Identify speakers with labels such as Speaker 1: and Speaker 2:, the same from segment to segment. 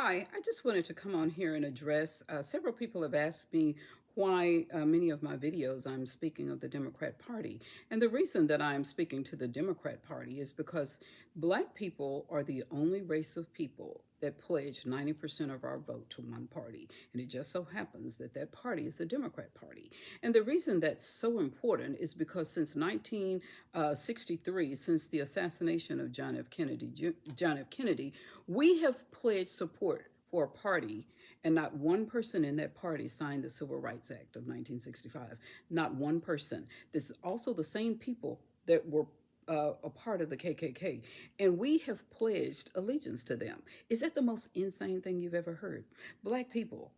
Speaker 1: Hi, I just wanted to come on here and address. Several people have asked me why many of my videos I'm speaking of the Democrat Party. And the reason that I'm speaking to the Democrat Party is because Black people are the only race of people that pledge 90% of our vote to one party. And it just so happens that that party is the Democrat Party. And the reason that's so important is because since 1963, since the assassination of John F. Kennedy, we have pledged support for a party, and not one person in that party signed the Civil Rights Act of 1965. Not one person. This is also the same people that were a part of the KKK, and we have pledged allegiance to them. Is that the most insane thing you've ever heard? Black people,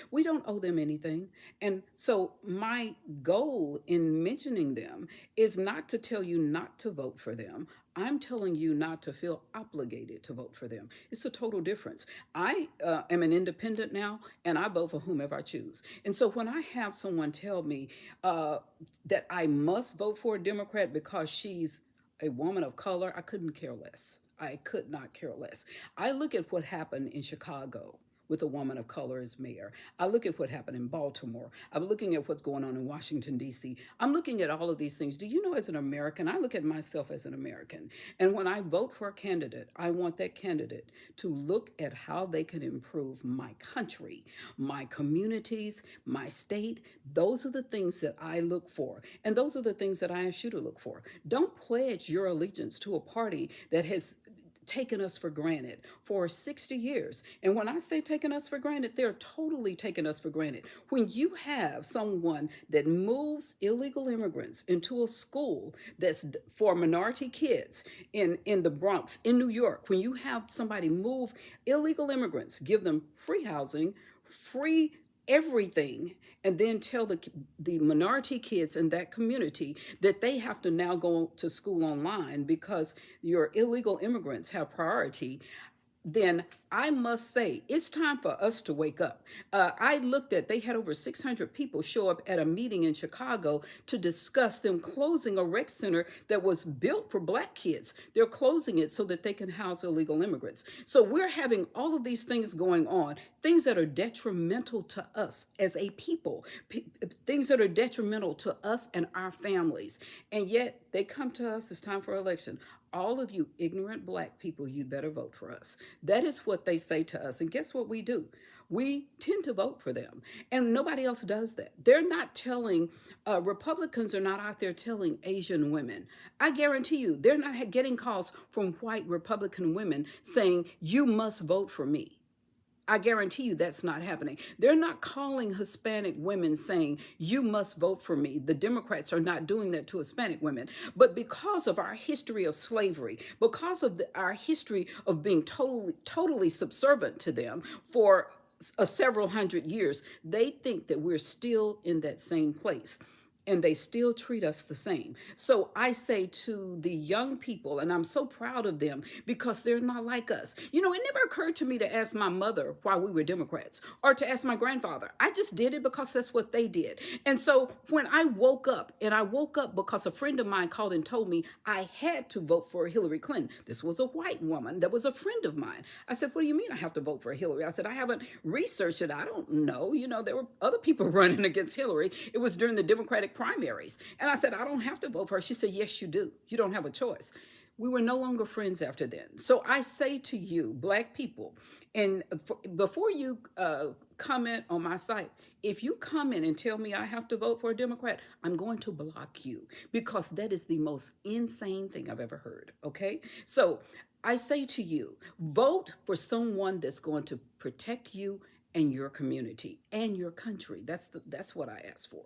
Speaker 1: we don't owe them anything. And so, my goal in mentioning them is not to tell you not to vote for them. I'm telling you not to feel obligated to vote for them. It's a total difference. I am an independent now, and I vote for whomever I choose. And so when I have someone tell me that I must vote for a Democrat because she's a woman of color, I couldn't care less. I could not care less. I look at what happened in Chicago with a woman of color as mayor. I look at what happened in Baltimore. I'm looking at what's going on in Washington, D.C. I'm looking at all of these things. Do you know, as an American, I look at myself as an American. And when I vote for a candidate, I want that candidate to look at how they can improve my country, my communities, my state. Those are the things that I look for. And those are the things that I ask you to look for. Don't pledge your allegiance to a party that has taken us for granted for 60 years. And when I say taking us for granted, they're totally taking us for granted. When you have someone that moves illegal immigrants into a school that's for minority kids in the Bronx, in New York, when you have somebody move illegal immigrants, give them free housing, free everything, and then tell the minority kids in that community that they have to now go to school online because your illegal immigrants have priority, then I must say it's time for us to wake up. I looked at, they had over 600 people show up at a meeting in Chicago to discuss them closing a rec center that was built for Black kids. They're closing it so that they can house illegal immigrants. So we're having all of these things going on, things that are detrimental to us as a people, things that are detrimental to us and our families. And yet they come to us, it's time for election. All of you ignorant Black people, you'd better vote for us. That is what they say to us. And guess what we do? We tend to vote for them. And nobody else does that. They're not telling, Republicans are not out there telling Asian women. I guarantee you, they're not getting calls from white Republican women saying, you must vote for me. I guarantee you that's not happening. They're not calling Hispanic women saying, you must vote for me. The Democrats are not doing that to Hispanic women. But because of our history of slavery, because of our history of being totally subservient to them for several hundred years, they think that we're still in that same place. And they still treat us the same. So I say to the young people, and I'm so proud of them because they're not like us. You know, it never occurred to me to ask my mother why we were Democrats or to ask my grandfather. I just did it because that's what they did. And so when I woke up, and I woke up because a friend of mine called and told me I had to vote for Hillary Clinton. This was a white woman that was a friend of mine. I said, what do you mean I have to vote for Hillary? I said, I haven't researched it. I don't know. You know, there were other people running against Hillary. It was during the Democratic primaries. And I said, I don't have to vote for her. She said, yes, you do. You don't have a choice. We were no longer friends after then. So I say to you, Black people, and before you comment on my site, if you comment and tell me I have to vote for a Democrat, I'm going to block you because that is the most insane thing I've ever heard. Okay? So I say to you, vote for someone that's going to protect you and your community and your country. That's what I ask for.